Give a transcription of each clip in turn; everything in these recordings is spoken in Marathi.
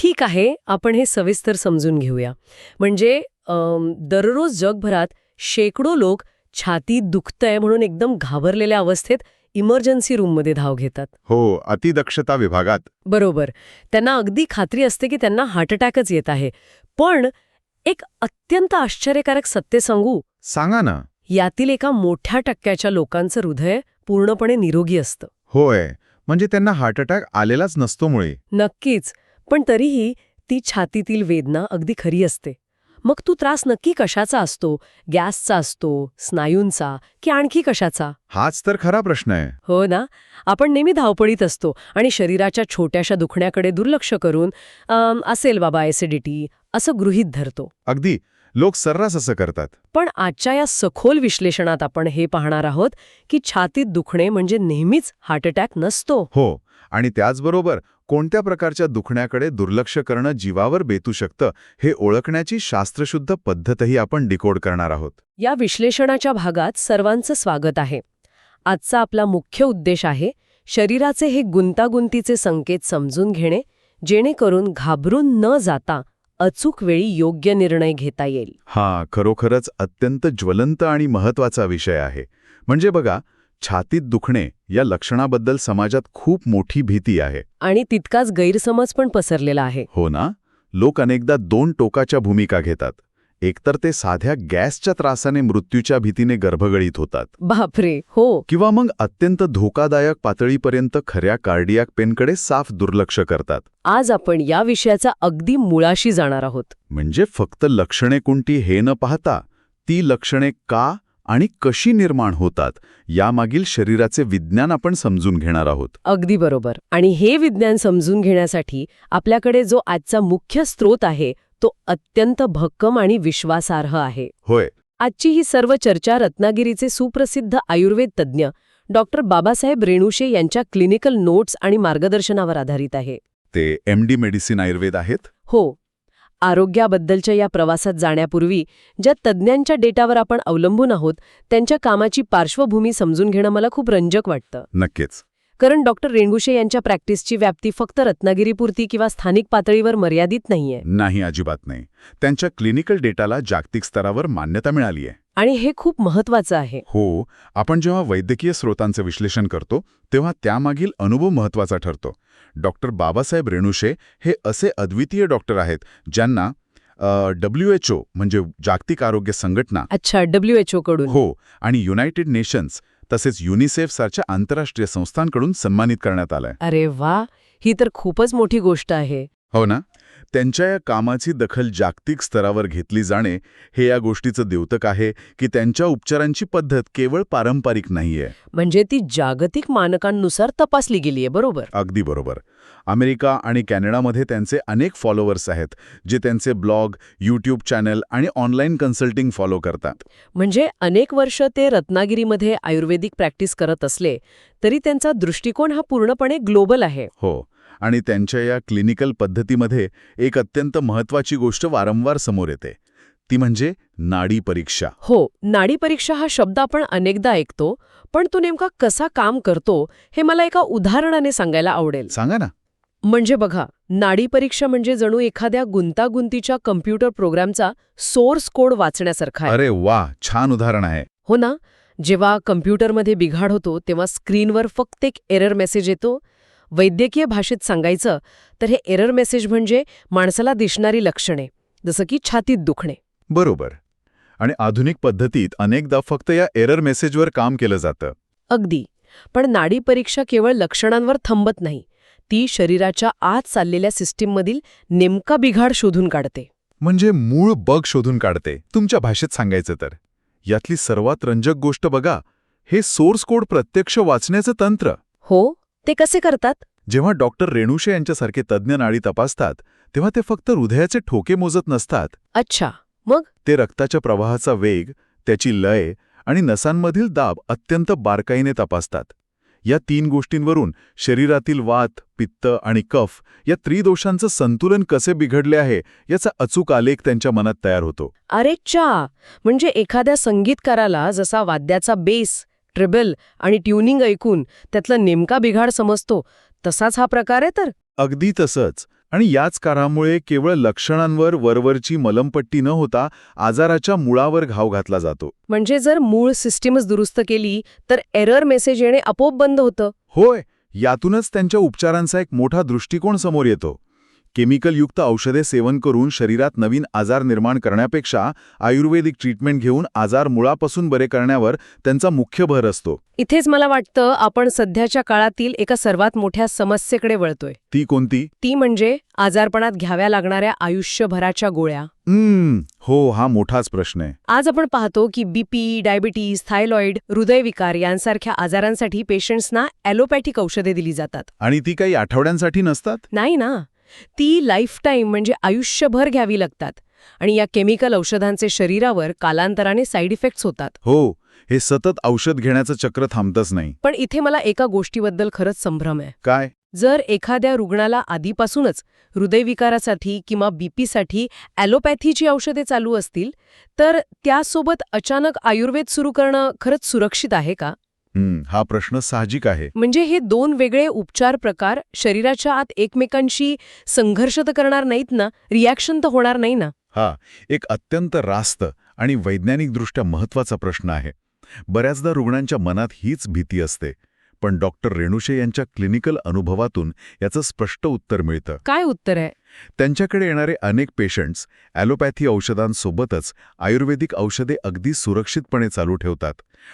ठीक आहे, आपण हे सविस्तर समजून घेऊया. म्हणजे दररोज जगभरात शेकडो लोक छातीत दुखतंय म्हणून एकदम घाबरलेल्या अवस्थेत इमर्जन्सी रूममध्ये धाव घेतात. हो, अतिदक्षता विभागात. बरोबर. त्यांना अगदी खात्री असते की त्यांना हार्ट अटॅकच येत आहे. पण एक अत्यंत आश्चर्यकारक सत्य सांगू, सांगा ना. यातील एका मोठ्या टक्क्याच्या लोकांचं हृदय पूर्णपणे निरोगी असतं. होय, म्हणजे त्यांना हार्ट अटॅक आलेलाच नसतो मुळे. नक्कीच. पण तरीही ती छातीतील वेदना अगदी खरी असते. मग तू त्रास नक्की कशाचा असतो? गॅसचा असतो, स्नायूंचा की आणखी कशाचा? हाच तर खरा प्रश्न आहे. हो ना. आपण नेहमी धावपळीत असतो आणि शरीराच्या छोट्याशा दुखण्याकडे दुर्लक्ष करून असेल बाबा ॲसिडिटी असं गृहीत धरतो. अगदी, लोक सर्रास असं करतात. पण आजच्या या सखोल विश्लेषणात आपण हे पाहणार आहोत की छातीत दुखणे म्हणजे नेहमीच हार्ट अटॅक नसतो. हो, आणि त्याचबरोबर कोणत्या प्रकारच्या दुखण्याकडे दुर्लक्ष करणं जीवावर बेतू शकतं हे ओळखण्याची शास्त्रशुद्ध पद्धतही आपण डिकोड करणार आहोत. या विश्लेषणाच्या भागात सर्वांचं स्वागत आहे. आजचा आपला मुख्य उद्देश आहे शरीराचे हे गुंतागुंतीचे संकेत समजून घेणे, जेणेकरून घाबरून न जाता अचूक वेळी योग्य निर्णय घेता येईल. हा खरोखरच अत्यंत ज्वलंत आणि महत्वाचा विषय आहे. म्हणजे बघा, छातीत दुखणे या लक्षणाबद्दल समाजात खूप मोठी भीती आहे. आणि तितकाच गैरसमज पण पसरलेला आहे. हो ना. लोक अनेकदा दोन टोकाच्या भूमिका घेतात. एकतर ते साध्या गॅसच्या त्रासाने मृत्यूच्या भीतीने गर्भगळीत होतात, बापरे, हो. किंवा मग अत्यंत धोकादायक पातळीपर्यंत खऱ्या कार्डियाक पेनकडे साफ दुर्लक्ष करतात. आज आपण या विषयाचा अगदी मुळाशी जाणार आहोत. म्हणजे फक्त लक्षणे कोणती हे न पाहता ती लक्षणे का आणि कशी निर्माण होतात यामागील शरीराचे विज्ञान आपण समजून घेणार आहोत. अगदी बरोबर. आणि हे विज्ञान समजून घेण्यासाठी आपल्याकडे जो आजचा मुख्य स्रोत आहे तो अत्यंत भक्कम आणि विश्वासार्ह आहे. होय. आजची ही सर्व चर्चा रत्नागिरीचे सुप्रसिद्ध आयुर्वेद तज्ज्ञ डॉक्टर बाबासाहेब रेणुशे यांच्या क्लिनिकल नोट्स आणि मार्गदर्शनावर आधारित आहे. ते MD मेडिसिन आयुर्वेद आहेत. हो. आरोग्याबद्दलच्या या प्रवासात जाण्यापूर्वी ज्या तज्ज्ञांच्या डेटावर आपण अवलंबून आहोत त्यांच्या कामाची पार्श्वभूमी समजून घेणं मला खूप रंजक वाटतं. नक्कीच. कारण डॉक्टर रेणुशे यांच्या प्रॅक्टिसची व्याप्ती फक्त रत्नागिरीपुरती किंवा स्थानिक पातळीवर मर्यादित नाहीये. नाही, अजिबात नाही. त्यांच्या क्लिनिकल डेटाला जागतिक स्तरावर मान्यता मिळाली आहे. आणि हे खूप महत्वाचं आहे. हो, आपण जेव्हा वैद्यकीय स्रोतांचं विश्लेषण करतो तेव्हा त्यामागील अनुभव महत्वाचा ठरतो. डॉक्टर बाबासाहेब रेणुशे हे असे अद्वितीय डॉक्टर आहेत ज्यांना WHO म्हणजे जागतिक आरोग्य संघटना, अच्छा, WHO कडून. हो, आणि युनायटेड नेशन्स तसेच युनिसेफ सारख्या आंतरराष्ट्रीय संस्थांकडून सन्मानित करण्यात आलंय. अरे वा, ही तर खूपच मोठी गोष्ट आहे. हो ना. त्यांच्या या कामाची दखल जागतिक स्तरावर घेतली जाणे हे या गोष्टीचं द्योतक आहे की त्यांच्या उपचारांची पद्धत केवळ पारंपरिक नाहीये. म्हणजे ती जागतिक मानकांनुसार तपासली गेलीये. बरोबर. अगदी बरोबर. अमेरिका आणि कॅनडामध्ये त्यांचे अनेक फॉलोअर्स आहेत जे त्यांचे ब्लॉग, यूट्यूब चॅनल आणि ऑनलाईन कन्सल्टिंग फॉलो करतात. म्हणजे अनेक वर्ष ते रत्नागिरीमध्ये आयुर्वेदिक प्रॅक्टिस करत असले तरी त्यांचा दृष्टिकोन हा पूर्णपणे ग्लोबल आहे. हो, आणि त्यांच्या या क्लिनिकल पद्धतीमध्ये एक अत्यंत महत्वाची गोष्ट वारंवार समोर येते, ती म्हणजे नाडी परीक्षा. हो, नाडी परीक्षा हा शब्द आपण अनेकदा ऐकतो, पण तो नेमका कसा काम करतो हे मला एका उदाहरणाने सांगायला आवडेल. सांगा ना. म्हणजे बघा, नाडी परीक्षा म्हणजे जणू एखाद्या गुंतागुंतीच्या कम्प्युटर प्रोग्रामचा सोर्स कोड वाचण्यासारखा आहे. अरे वा, छान उदाहरण आहे. हो ना. जेव्हा कम्प्युटरमध्ये बिघाड होतो तेव्हा स्क्रीनवर फक्त एक एरर मेसेज येतो. वैद्यकीय भाषेत सांगायचं तर हे एरर मेसेज म्हणजे माणसाला दिसणारी लक्षणे, जसं की छातीत दुखणे. बरोबर. आणि आधुनिक पद्धतीत अनेकदा फक्त या एरर मेसेजवर काम केलं जातं. अगदी. पण नाडी परीक्षा केवळ लक्षणांवर थांबत नाही, ती शरीराच्या आत चाललेल्या सिस्टीममधील नेमका बिघाड शोधून काढते. म्हणजे मूळ बग शोधून काढते. तुमच्या भाषेत सांगायचं तर यातली सर्वात रंजक गोष्ट बघा, हे सोर्स कोड प्रत्यक्ष वाचण्याचं तंत्र. हो, ते कसे करतात? जेव्हा डॉक्टर रेणुशे यांच्यासारखे तज्ज्ञ नाडी तपासतात तेव्हा ते फक्त हृदयाचे ठोके मोजत नसतात. अच्छा, मग? ते रक्ताच्या प्रवाहाचा वेग, त्याची लय आणि नसांमधील दाब अत्यंत बारकाईने तपासतात. या 3 गोष्टींवरून शरीरातील वात, पित्त आणि कफ या त्रिदोषांचं संतुलन कसे बिघडले आहे याचा अचूक आलेख त्यांच्या मनात तयार होतो. अरे चा, म्हणजे एखाद्या संगीतकाराला जसा वाद्याचा बेस, ट्रिबल आणि ट्युनिंग ऐकून त्यातला नेमका बिघाड समजतो, तसाच हा प्रकार आहे तर. अगदी तसंच. आणि याच कारणामुळे केवळ लक्षणांवर वरवरची मलमपट्टी न होता आजाराच्या मुळावर घाव घातला जातो. म्हणजे जर मूळ सिस्टीमच दुरुस्त केली तर एरर मेसेज येणे आपोआप बंद होतं. होय, यातूनच त्यांच्या उपचारांचा एक मोठा दृष्टिकोन समोर येतो. केमिकलयुक्त औषधे सेवन करून शरीरात नवीन आजार निर्माण करण्यापेक्षा आयुर्वेदिक ट्रीटमेंट घेऊन आजार मुळापासून बरे करण्यावर त्यांचा मुख्य भर असतो. इथेच मला वाटतं आपण सध्याच्या काळातील एका सर्वात मोठ्या समस्येकडे वळतोय. ती कोणती? ती म्हणजे आजारपणात घ्याव्या लागणाऱ्या आयुष्यभराच्या गोळ्या. हो, हा मोठाच प्रश्न आहे. आज आपण पाहतो की बीपी, डायबिटीज, थायरॉइड, हृदयविकार यांसारख्या आजारांसाठी पेशंट्सना ॲलोपॅथिक औषधे दिली जातात. आणि ती काही आठवड्यांसाठी नसतात? नाही ना, ती लाईफटाईम म्हणजे आयुष्यभर घ्यावी लागतात. आणि या केमिकल औषधांचे शरीरावर कालांतराने साईड इफेक्ट्स होतात. हो, हे सतत औषध घेण्याचं चक्र थांबतच नाही. पण इथे मला एका गोष्टीबद्दल खरंच संभ्रम आहे. काय? जर एखाद्या रुग्णाला आधीपासूनच हृदयविकारासाठी किंवा बीपीसाठी ॲलोपॅथीची औषधे चालू असतील तर त्यासोबत अचानक आयुर्वेद सुरू करणं खरंच सुरक्षित आहे का? हा प्रश्न साहजिक आहे. म्हणजे हे दोन वेगळे उपचार प्रकार शरीराच्या आत एकमेकांशी संघर्ष तर करणार नाहीत ना, रिॲक्शन तर होणार नाही ना? हा एक अत्यंत रास्त आणि वैज्ञानिकदृष्ट्या महत्वाचा प्रश्न आहे. बऱ्याचदा रुग्णांच्या मनात हीच भीती असते. पण डॉक्टर रेणुशे यांच्या क्लिनिकल अनुभवातून याचं स्पष्ट उत्तर मिळतं. काय उत्तर आहे? त्यांच्याकडे येणारे अनेक पेशंट्स ॲलोपॅथी औषधांसोबतच आयुर्वेदिक औषधे अगदी सुरक्षितपणे चालू ठेवतात.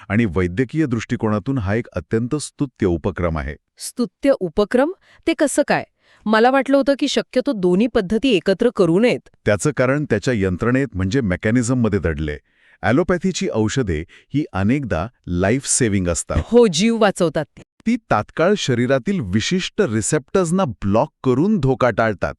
आणि वैद्यकीय दृष्टिकोनातून हा एक अत्यंत स्तुत्य उपक्रम आहे. स्तुत्य उपक्रम? ते कसं काय? मला वाटलं होतं की शक्यतो दोन्ही पद्धती एकत्र करू नयेत. त्याचं कारण त्याच्या यंत्रणेत म्हणजे मेकॅनिझममध्ये दडले. ॲलोपॅथीची औषधे ही अनेकदा लाईफ सेव्हिंग असतात. हो, जीव वाचवतात ती. ती तात्काळ शरीरातील विशिष्ट रिसेप्टर्सना ब्लॉक करून धोका टाळतात.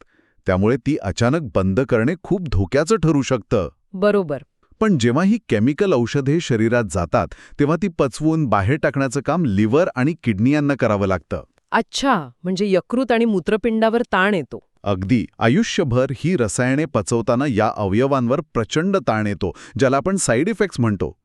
त्यामुळे ती अचानक बंद करणे खूप धोक्याचं ठरू शकतं. बरोबर. पण जेव्हा ही केमिकल औषधे शरीरात जातात तेव्हा ती पचवून बाहेर टाकण्याचं काम लिव्हर आणि किडनी यांना करावं लागतं. अच्छा, म्हणजे यकृत आणि मूत्रपिंडावर ताण येतो. अगदी. आयुष्यभर ही रसायने पचवताना या अवयवांवर प्रचंड ताण येतो, ज्याला आपण साईड इफेक्ट्स म्हणतो.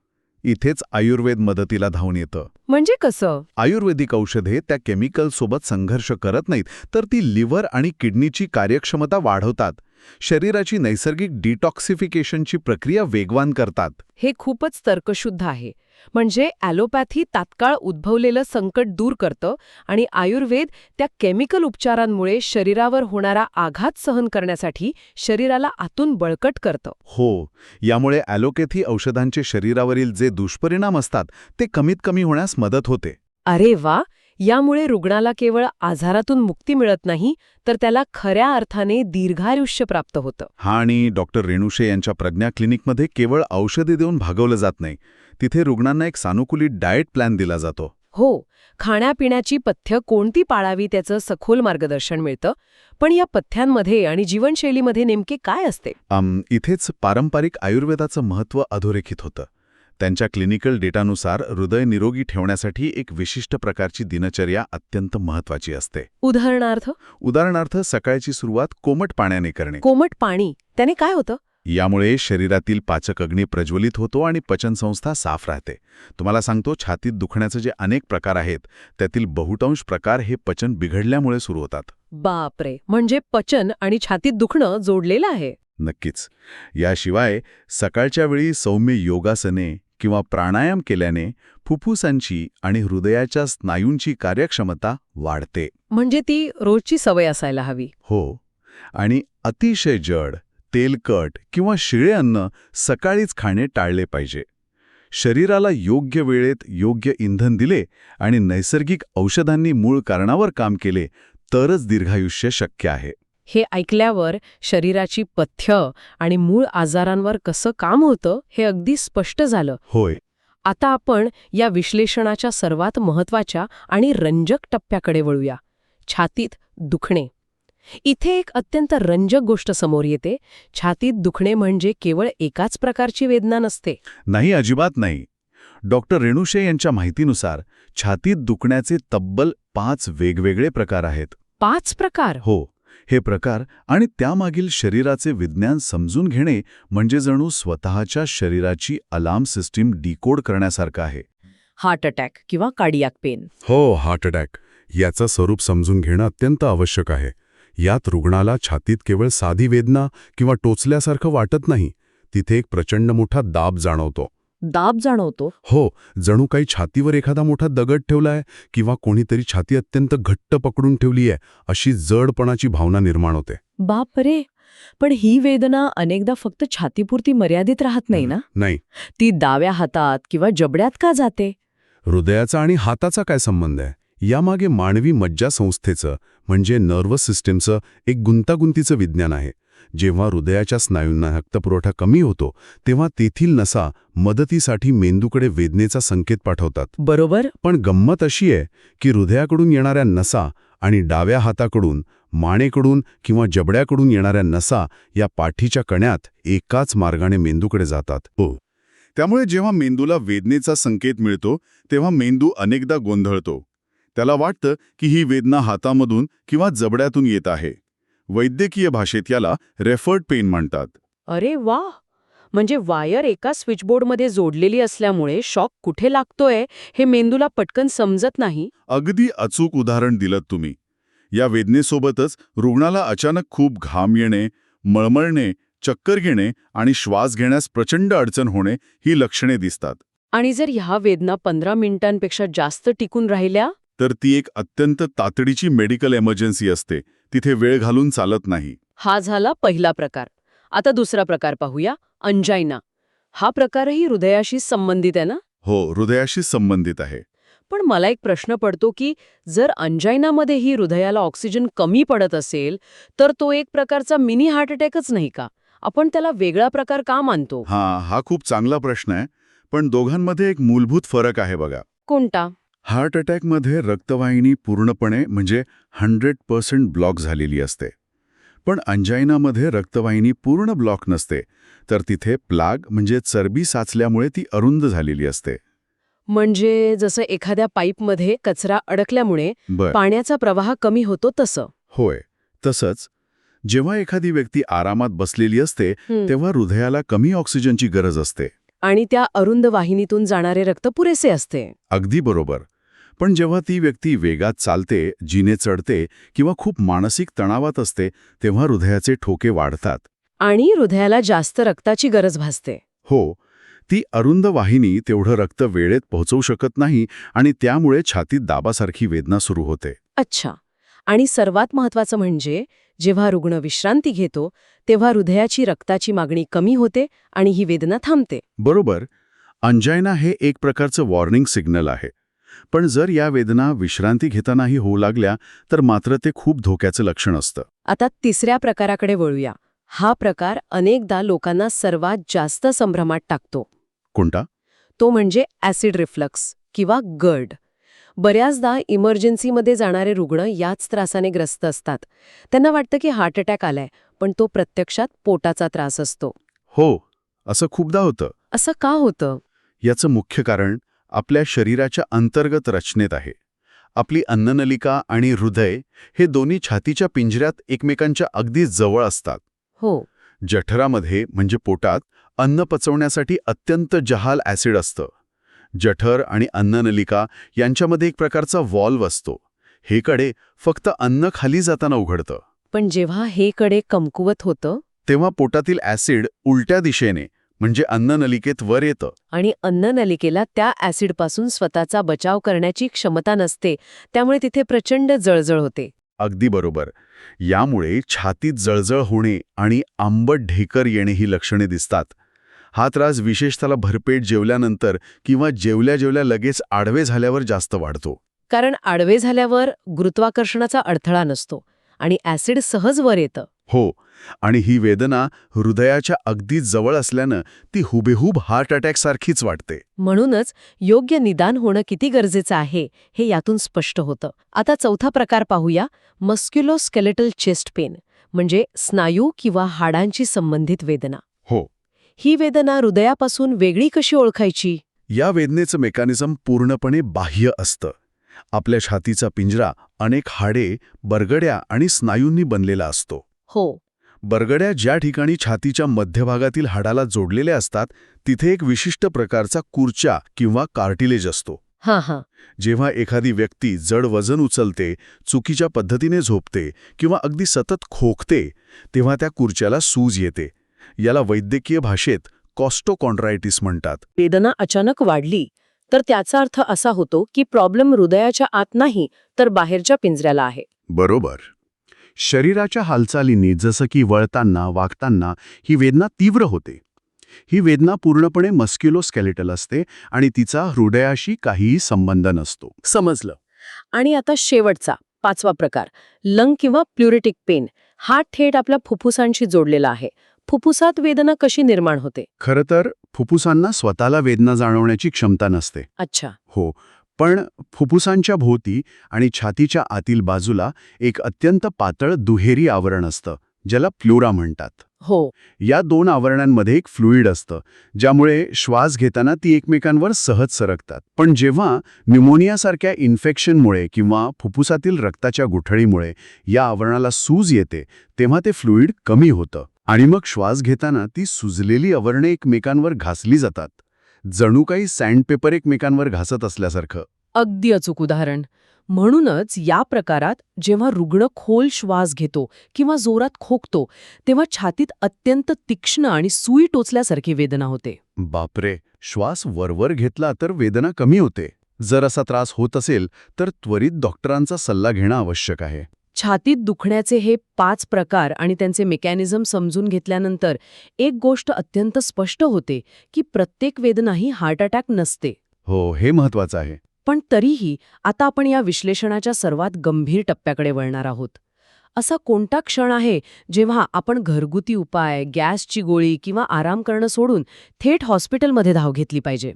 इथेच आयुर्वेद मदतीला धावून येतं. म्हणजे कसं? आयुर्वेदिक औषधे त्या केमिकलसोबत संघर्ष करत नाहीत, तर ती लिव्हर आणि किडनीची कार्यक्षमता वाढवतात. शरीराची नैसर्गिक डिटॉक्सिफिकेशनची प्रक्रिया वेगवान करतात. हे खूपच तर्कशुद्ध आहे. म्हणजे ॲलोपॅथी तात्काळ उद्भवलेलं संकट दूर करतं आणि आयुर्वेद त्या केमिकल उपचारांमुळे शरीरावर होणारा आघात सहन करण्यासाठी शरीराला आतून बळकट करतं. हो, यामुळे ॲलोपॅथी औषधांचे शरीरावरील जे दुष्परिणाम असतात ते कमीत कमी होण्यास मदत होते. अरे वा! यामुळे रुग्णाला केवळ आजारातून मुक्ती मिळत नाही, तर त्याला खऱ्या अर्थाने दीर्घायुष्य प्राप्त होतं. हा, आणि डॉक्टर रेणुशे यांच्या प्रज्ञा क्लिनिकमध्ये केवळ औषधे देऊन भागवलं जात नाही. तिथे रुग्णांना एक सानुकूलित डाएट प्लॅन दिला जातो. हो, खाण्यापिण्याची पथ्य कोणती पाळावी त्याचं सखोल मार्गदर्शन मिळतं. पण या पथ्यांमध्ये आणि जीवनशैलीमध्ये नेमके काय असते? इथेच पारंपरिक आयुर्वेदाचं महत्त्व अधोरेखित होतं. त्यांच्या क्लिनिकल डेटानुसार हृदय निरोगी ठेवण्यासाठी एक विशिष्ट प्रकारची दिनचर्या अत्यंत महत्त्वाची असते. उदाहरणार्थ सकाळची सुरुवात कोमट पाण्याने करणे. कोमट पाणी, त्याने काय होतं? यामुळे शरीरातील पाचक अग्नी प्रज्वलित होतो आणि पचनसंस्था साफ राहते. तुम्हाला सांगतो, छातीत दुखण्याचे जे अनेक प्रकार आहेत त्यातील बहुतांश प्रकार हे पचन बिघडल्यामुळे सुरू होतात. बापरे, म्हणजे पचन आणि छातीत दुखणं जोडलेलं आहे. नक्कीच. याशिवाय सकाळच्या वेळी सौम्य योगासने किंवा प्राणायाम केल्याने फुफ्फुसांची आणि हृदयाच्या स्नायूंची कार्यक्षमता वाढते. म्हणजे ती रोजची सवय असायला हवी. हो, आणि अतिशय जड, तेलकट किंवा शिळे अन्न सकाळीच खाणे टाळले पाहिजे. शरीराला योग्य वेळेत योग्य इंधन दिले आणि नैसर्गिक औषधांनी मूळ कारणावर काम केले तरच दीर्घायुष्य शक्य आहे. हे ऐकल्यावर शरीराची पथ्य आणि मूळ आजारांवर कसं काम होतं हे अगदी स्पष्ट झालं. होय. आता आपण या विश्लेषणाच्या सर्वात महत्त्वाच्या आणि रंजक टप्प्याकडे वळूया. छातीत दुखणे. इथे एक अत्यंत रंजक गोष्ट समोर येते. छातीत दुखणे म्हणजे केवळ एकाच प्रकारची वेदना नसते. नाही, अजिबात नाही. डॉक्टर रेणुशे यांच्या माहितीनुसार छातीत दुखण्याचे तब्बल 5 वेगवेगळे प्रकार आहेत. 5 प्रकार? हो. हे प्रकार आणि त्यामागील शरीराचे विज्ञान समजून घेणे म्हणजे जणू स्वतःच्या शरीराची अलार्म सिस्टीम डिकोड करण्यासारखं आहे. हार्ट अटॅक किंवा कार्डियाक पेन. हो, हार्ट अटॅक याचं स्वरूप समजून घेणं अत्यंत आवश्यक आहे. यात रुग्णाला छातीत केवळ साधी वेदना किंवा टोचल्यासारखं वाटत नाही, तिथे एक प्रचंड मोठा दाब जाणवतो. दाब जाणवतो. हो, जणू काही छातीवर एखादा मोठा दगड ठेवलाय किंवा कोणीतरी छाती अत्यंत घट्ट पकडून ठेवली आहे, अशी जडपणाची भावना निर्माण होते. बापरे, पण ही वेदना अनेकदा फक्त छातीपुरती मर्यादित राहत नाही ना? नाही, ती डाव्या हातात किंवा जबड्यात का जाते? हृदयाचा आणि हाताचा काय संबंध आहे? यामागे मानवी मज्जासंस्थेचं म्हणजे नर्वस सिस्टीमचं एक गुंतागुंतीचं विज्ञान आहे. जेव्हा हृदयाच्या स्नायूंना रक्तपुरवठा कमी होतो तेव्हा तेथील नसा मदतीसाठी मेंदूकडे वेदनेचा संकेत पाठवतात. बरोबर. पण गंमत अशी आहे की हृदयाकडून येणाऱ्या नसा आणि डाव्या हाताकडून, मानेकडून किंवा जबड्याकडून येणाऱ्या नसा या पाठीच्या कण्यात एकाच मार्गाने मेंदूकडे जातात. हो. त्यामुळे जेव्हा मेंदूला वेदनेचा संकेत मिळतो तेव्हा मेंदू अनेकदा गोंधळतो. त्याला वाटतं की ही वेदना हातामधून किंवा जबड्यातून येत आहे. वैद्यकीय भाषेत याला रेफर्ड पेन म्हणतात. अरे वा, म्हणजे वायर एका स्विचबोर्डमध्ये जोडलेली असल्यामुळे शॉक कुठे लागतोय हे मेंदूला पटकन समजत नाही. अगदी अचूक उदाहरण दिलंत तुम्ही. या वेदनेसोबतच रुग्णाला अचानक खूप घाम येणे, मळमळणे, चक्कर घेणे आणि श्वास घेण्यास प्रचंड अडचण होणे ही लक्षणे दिसतात. आणि जर ह्या वेदना 15 मिनिटांपेक्षा जास्त टिकून राहिल्या तर ती एक अत्यंत तातडीची मेडिकल एमर्जन्सी असते. तिथे वेळ घालून चालत नाही. हा झाला पहिला प्रकार. आता दुसरा प्रकार पाहूया, अंजायना. हा प्रकारही हृदयाशी संबंधित आहे ना? हो, हृदयाशी संबंधित आहे. पण मला एक प्रश्न पडतो की जर अंजायनामध्येही हृदयाला ऑक्सिजन कमी पडत असेल तर तो एक प्रकारचा मिनी हार्ट अटॅकच नाही का? आपण त्याला वेगळा प्रकार का मानतो? हा खूप चांगला प्रश्न आहे. पण दोघांमध्ये एक मूलभूत फरक आहे बघा. कोणता? हार्ट अटॅकमध्ये रक्तवाहिनी पूर्णपणे म्हणजे 100% ब्लॉक झालेली असते. पण अंजायनामध्ये रक्तवाहिनी पूर्ण ब्लॉक नसते, तर तिथे प्लाग म्हणजे चरबी साचल्यामुळे ती अरुंद झालेली असते. म्हणजे जसं एखाद्या पाईपमध्ये कचरा अडकल्यामुळे पाण्याचा प्रवाह कमी होतो तसं? होय, तसंच. जेव्हा एखादी व्यक्ती आरामात बसलेली असते तेव्हा हृदयाला कमी ऑक्सिजनची गरज असते. आणि त्या अरुंद वाहिनीतून जाणारे रक्त पुरेसे असते. अगदी बरोबर. पण जेव्हा ती व्यक्ती वेगात चालते, जिने चढते किंवा खूप मानसिक तणावात असते तेव्हा हृदयाचे ठोके वाढतात. आणि हृदयाला जास्त रक्ताची गरज भासते. हो, ती अरुंद वाहिनी तेवढं रक्त वेळेत पोहोचवू शकत नाही आणि त्यामुळे छातीत दाबासारखी वेदना सुरू होते. अच्छा. आणि सर्वात महत्वाचं म्हणजे जेव्हा रुग्ण विश्रांती घेतो तेव्हा हृदयाची रक्ताची मागणी कमी होते आणि ही वेदना थांबते. बरोबर. अंजायना हे एक प्रकारचं वॉर्निंग सिग्नल आहे. पण जर या वेदना विश्रांती घेतानाही होऊ लागल्या तर मात्र ते खूप धोक्याचं लक्षण असतं. आता तिसऱ्या प्रकाराकडे वळूया. हा प्रकार अनेकदा लोकांना सर्वात जास्त संभ्रमात टाकतो. कोणता? तो म्हणजे ॲसिड रिफ्लक्स किंवा GERD. बऱ्याचदा इमर्जन्सीमध्ये जाणारे रुग्ण याच त्रासाने ग्रस्त असतात. त्यांना वाटतं की हार्ट अटॅक आलाय, पण तो प्रत्यक्षात पोटाचा त्रास असतो. हो, असं खूपदा होतं. असं का होतं? याचं मुख्य कारण आपल्या शरीराच्या अंतर्गत रचनेत आहे. आपली अन्ननलिका आणि हृदय हे दोन्ही छातीच्या पिंजऱ्यात एकमेकांच्या अगदी जवळ असतात. हो. जठरामध्ये म्हणजे पोटात अन्न पचवण्यासाठी अत्यंत जहाल ॲसिड असतं. जठर आणि अन्ननलिका यांच्यामध्ये एक प्रकारचा व्हॉल्व्ह असतो. हे कडे फक्त अन्न खाली जाताना उघडतं. पण जेव्हा हे कडे कमकुवत होतं तेव्हा पोटातील ॲसिड उलट्या दिशेने म्हणजे अन्ननलिकेत वर येतं. आणि अन्ननलिकेला त्या ॲसिडपासून स्वतःचा बचाव करण्याची क्षमता नसते, त्यामुळे तिथे प्रचंड जळजळ होते. अगदी बरोबर. यामुळे छातीत जळजळ होणे आणि आंबट ढेकर येणे ही लक्षणे दिसतात. हा त्रास विशेषतः भरपेट जेवल्यानंतर किंवा जेवल्या जेवल्या लगेच आडवे झाल्यावर जास्त वाढतो. कारण आडवे झाल्यावर गुरुत्वाकर्षणाचा अडथळा नसतो आणि ॲसिड सहज वर येतं. हो, आणि ही वेदना हृदयाच्या अगदी जवळ असल्यानं ती हुबेहूब हार्ट अटॅकसारखीच वाटते. म्हणूनच योग्य निदान होणं किती गरजेचं आहे हे यातून स्पष्ट होतं. आता चौथा प्रकार पाहूया, मस्क्युलोस्केलेटल चेस्ट पेन म्हणजे स्नायू किंवा हाडांची संबंधित वेदना. हो. ही वेदना हृदयापासून वेगळी कशी ओळखायची? या वेदनेचं मेकॅनिझम पूर्णपणे बाह्य असतं. आपल्या छातीचा पिंजरा अनेक हाडे, बरगड्या आणि स्नायूंनी बनलेला असतो. हो. बरगड्या ज्या ठिकाणी छातीच्या मध्यभागातील हाडाला जोडलेल्या असतात तिथे एक विशिष्ट प्रकारचा कुर्चा किंवा कार्टिलेज असतो. हां हां. जेव्हा एखादी व्यक्ती जड वजन उचलते, चुकीच्या पद्धतीने झोपते किंवा अगदी सतत खोकते, तेव्हा त्या गुडघ्याला सूज येते. याला वैद्यकीय भाषेत कॉस्टोकॉन्ड्रायटिस म्हणतात. वेदना अचानक वाढली तर त्याचा अर्थ असा होतो की प्रॉब्लेम हृदयाच्या आत नाही तर बाहेरच्या पिंजऱ्याला आहे. बरोबर. शरीराच्या हालचालींनी जसं की वळताना, वागताना ही वेदना तीव्र होते. ही वेदना पूर्णपणे मस्क्युलोस्केलेटल असते आणि तिचा हृदयाशी काहीही संबंध नसतो. समजलं. आणि आता शेवटचा 5वा प्रकार, लंग किंवा प्लुरेटिक पेन. हा थेट आपल्या फुफ्फुसांशी जोडलेला आहे. फुफ्फुसात वेदना कशी निर्माण होते? खरं तर फुफ्फुसांना स्वतःला वेदना जाणवण्याची क्षमता नसते. अच्छा. हो, पण फुफ्फुसांच्या भोवती आणि छातीच्या आतील बाजूला एक अत्यंत पातळ दुहेरी आवरण असतं, ज्याला प्लुरा म्हणतात. हो. या 2 आवरणांमध्ये एक फ्लुइड असतं, ज्यामुळे श्वास घेताना ती एकमेकांवर सहज सरकतात. पण जेव्हा न्यूमोनियासारख्या इन्फेक्शनमुळे किंवा फुफ्फुसातील रक्ताच्या गुठळीमुळे या आवरणाला सूज येते, तेव्हा ते फ्लुइड कमी होतं आणि मग श्वास घेताना ती सुजलेली आवरणे एकमेकांवर घासली जातात. जणू काही सँडपेपर एकमेकांवर घासत असल्यासारखं. अगदी अचूक उदाहरण. म्हणूनच या प्रकारात जेव्हा रुग्ण खोल श्वास घेतो किंवा जोरात खोकतो तेव्हा छातीत अत्यंत तीक्ष्ण आणि सुई टोचल्यासारखी वेदना होते. बापरे, श्वास वरवर घेतला तर वेदना कमी होते. जर असा त्रास होत असेल तर त्वरित डॉक्टरांचा सल्ला घेणं आवश्यक आहे. छातीत दुखण्याचे हे 5 प्रकार आणि त्यांचे मेकॅनिझम समजून घेतल्यानंतर एक गोष्ट अत्यंत स्पष्ट होते की प्रत्येक वेदना ही हार्ट अटॅक नसते. हो, हे महत्वाचं आहे. पण तरीही आता आपण या विश्लेषणाच्या सर्वात गंभीर टप्प्याकडे वळणार आहोत. असा कोणता क्षण आहे जेव्हा आपण घरगुती उपाय, गॅसची गोळी किंवा आराम करणं सोडून थेट हॉस्पिटलमध्ये धाव घेतली पाहिजे?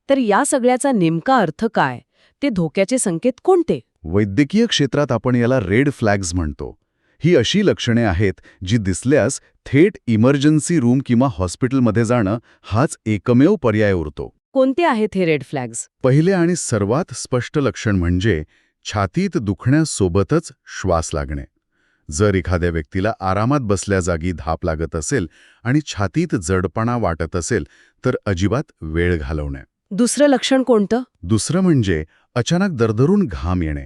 तर या सगळ्याचा नेमका अर्थ काय? ते धोक्याचे संकेत कोणते? वैद्यकीय क्षेत्रात आपण याला रेड फ्लॅग्स म्हणतो. ही अशी लक्षणे आहेत जी दिसल्यास थेट इमर्जन्सी रूम किंवा हॉस्पिटलमध्ये जाणं हाच एकमेव पर्याय उरतो. कोणते आहेत हे रेड फ्लॅग्स? पहिले आणि सर्वात स्पष्ट लक्षण म्हणजे छातीत दुखण्यासोबतच श्वास लागणे. जर एखाद्या व्यक्तीला आरामात बसल्या जागी धाप लागत असेल आणि छातीत जडपणा वाटत असेल तर अजिबात वेळ घालवणे. दुसरं लक्षण कोणतं? दुसरं म्हणजे अचानक दरदरून घाम येणे.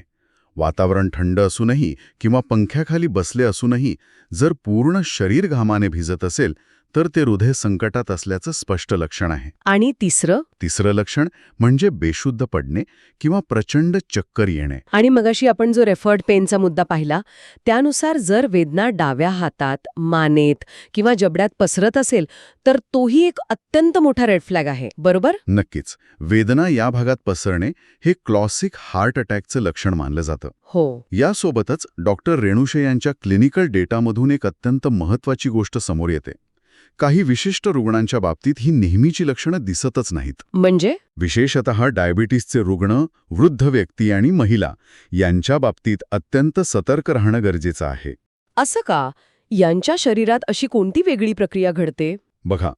वातावरण थंड असूनही किंवा पंख्याखाली बसले असूनही जर पूर्ण शरीर घामाने भिजत असेल तर ते हृदय संकटात असल्याचं स्पष्ट लक्षण आहे. आणि तिसरं लक्षण म्हणजे बेशुद्ध पडणे किंवा प्रचंड चक्कर येणे. आणि मगाशी आपण जो रेफर्ड पेनचा मुद्दा पाहिला त्यानुसार जर वेदना डाव्या हातात, मानेत किंवा जबड्यात पसरत असेल तर तोही एक अत्यंत मोठा रेड फ्लॅग आहे, बरोबर? नक्कीच. वेदना या भागात पसरणे हे क्लासिक हार्ट अटॅकचं लक्षण मानलं जातं. हो. यासोबतच डॉक्टर रेणुशे यांच्या क्लिनिकल डेटामधून एक अत्यंत महत्त्वाची गोष्ट समोर येते. काही विशिष्ट रुग्णांच्या बाबतीत ही नेहमीची लक्षणं दिसतच नाहीत. म्हणजे? विशेषतः डायबिटीसचे रुग्ण, वृद्ध व्यक्ती आणि महिला यांच्या बाबतीत अत्यंत सतर्क राहणं गरजेचं आहे. असं का? यांच्या शरीरात अशी कोणती वेगळी प्रक्रिया घडते? बघा,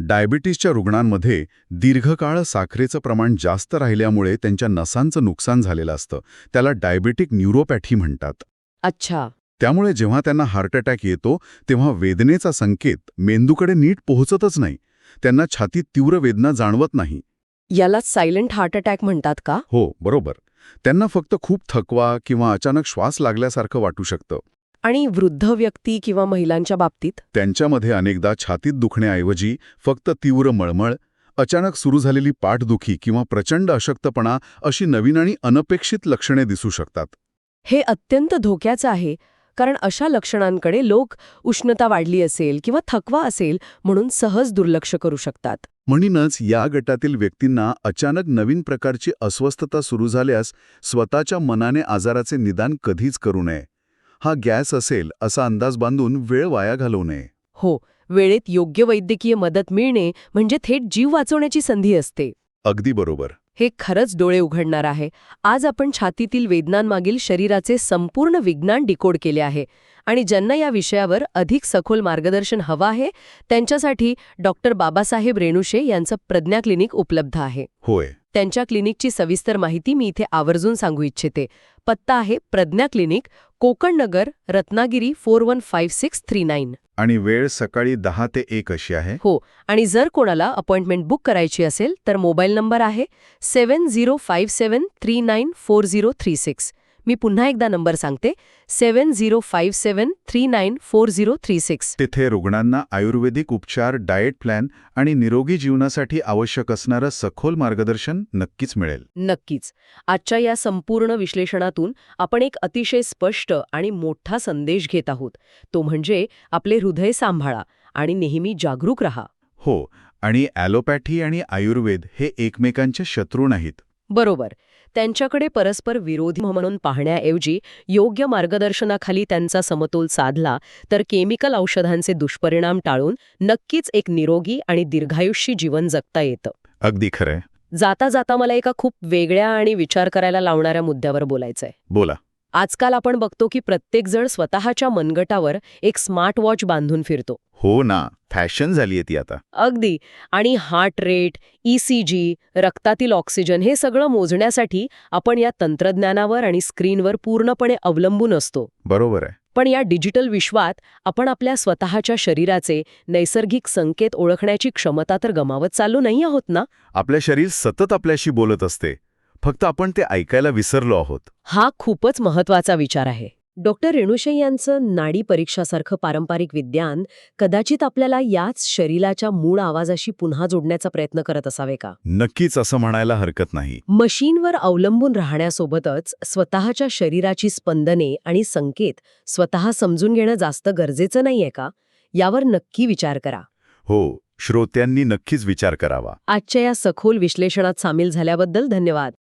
डायबिटीसच्या रुग्णांमध्ये दीर्घकाळ साखरेचं प्रमाण जास्त राहिल्यामुळे त्यांच्या नसांचं नुकसान झालेलं असतं. त्याला डायबेटिक न्यूरोपॅथी म्हणतात. अच्छा. त्यामुळे जेव्हा त्यांना हार्ट अटॅक येतो तेव्हा वेदनेचा संकेत मेंदूकडे नीट पोहोचतच नाही. त्यांना छातीत तीव्र वेदना जाणवत नाही. याला सायलेंट हार्ट अटॅक म्हणतात का? हो, बरोबर. त्यांना फक्त खूप थकवा किंवा अचानक श्वास लागल्यासारखं वाटू शकतं. आणि वृद्ध व्यक्ती किंवा महिलांच्या बाबतीत? त्यांच्यामध्ये अनेकदा छातीत दुखण्याऐवजी फक्त तीव्र मळमळ, अचानक सुरू झालेली पाठदुखी किंवा प्रचंड अशक्तपणा अशी नवीन आणि अनपेक्षित लक्षणे दिसू शकतात. हे अत्यंत धोक्याचं आहे, कारण अशा लक्षणांकडे लोक उष्णता वाढली असेल किंवा थकवा असेल म्हणून सहज दुर्लक्ष करू शकतात. म्हणूनच या गटातील व्यक्तींना अचानक नवीन प्रकारची अस्वस्थता सुरू झाल्यास स्वतःच्या मनाने आजाराचे निदान कधीच करू नये. हा गॅस असेल असा अंदाज बांधून वेळ वाया घालवू नये. हो, वेळेत योग्य वैद्यकीय मदत मिळणे म्हणजे थेट जीव वाचवण्याची संधी असते. अगदी बरोबर. हे खरंच डोळे उघडणार आहे. आज आपण छातीतील वेदनांमागील शरीराचे संपूर्ण विज्ञान डिकोड केले आहे आणि ज्यांना या विषयावर अधिक सखोल मार्गदर्शन हवं आहे त्यांच्यासाठी डॉक्टर बाबासाहेब रेणुशे यांचं प्रज्ञा क्लिनिक उपलब्ध आहे. होय. त्यांच्या क्लिनिकची सविस्तर माहिती मी इथे आवर्जून सांगू इच्छिते. पत्ता आहे प्रज्ञा क्लिनिक, कोकण नगर, रत्नागिरी 415639. आणि वेळ सकाळी 10 ते 1 अशी आहे. हो, आणि जर कोणाला अपॉइंटमेंट बुक करायची असेल तर मोबाईल नंबर आहे 7057394036. मी पुन्हा एकदा नंबर सांगते 7057394036. तिथे रुग्णांना आयुर्वेदिक उपचार, डाएट प्लॅन आणि निरोगी जीवनासाठी आवश्यक असणारं सखोल मार्गदर्शन नक्कीच मिळेल. नक्कीच. आजच्या या संपूर्ण विश्लेषणातून आपण एक अतिशय स्पष्ट आणि मोठा संदेश घेत आहोत. तो म्हणजे आपले हृदय सांभाळा आणि नेहमी जागरूक रहा. हो, आणि ॲलोपॅथी आणि आयुर्वेद हे एकमेकांचे शत्रू नाहीत. बरोबर. त्यांच्याकडे परस्पर विरोधी म्हणून पाहण्याऐवजी योग्य मार्गदर्शनाखाली त्यांचा समतोल साधला तर केमिकल औषधांचे दुष्परिणाम टाळून नक्कीच एक निरोगी आणि दीर्घायुष्यी जीवन जगता येतं. अगदी खरंय. जाता जाता मला एका खूप वेगळ्या आणि विचार करायला लावणाऱ्या मुद्द्यावर बोलायचंय. बोला. आजकाल आपण बघतो की प्रत्येकजण स्वतःच्या मनगटावर एक स्मार्ट वॉच बांधून फिरतो. हो ना, फॅशन झालीये ती आता. अगदी. आणि हार्ट रेट, ECG, रक्तातील ऑक्सिजन हे सगळं मोजण्यासाठी आपण या तंत्रज्ञानावर आणि स्क्रीनवर पूर्णपणे अवलंबून असतो. बरोबर आहे. पण या डिजिटल विश्वात आपण आपल्या स्वतःच्या शरीराचे नैसर्गिक संकेत ओळखण्याची क्षमता तर गमावत चाललो नाही आहोत ना? आपलं शरीर सतत आपल्याशी बोलत असते. फक्त आपण ते ऐकायला विसरलो आहोत. हा खूपच महत्वाचा विचार आहे. डॉक्टर रेणुशै यांचं नाडी परीक्षासारखं पारंपरिक विज्ञान कदाचित आपल्याला याच शरीराच्या मूळ आवाजाशी पुन्हा जोडण्याचा प्रयत्न करत असावे का? नक्कीच असं म्हणायला हरकत नाही. मशीनवर अवलंबून राहण्यासोबतच स्वतःच्या शरीराची स्पंदने आणि संकेत स्वतः समजून घेणं जास्त गरजेचं नाहीये का? यावर नक्की विचार करा. हो, श्रोत्यांनी नक्कीच विचार करावा. आजच्या या सखोल विश्लेषणात सामील झाल्याबद्दल धन्यवाद.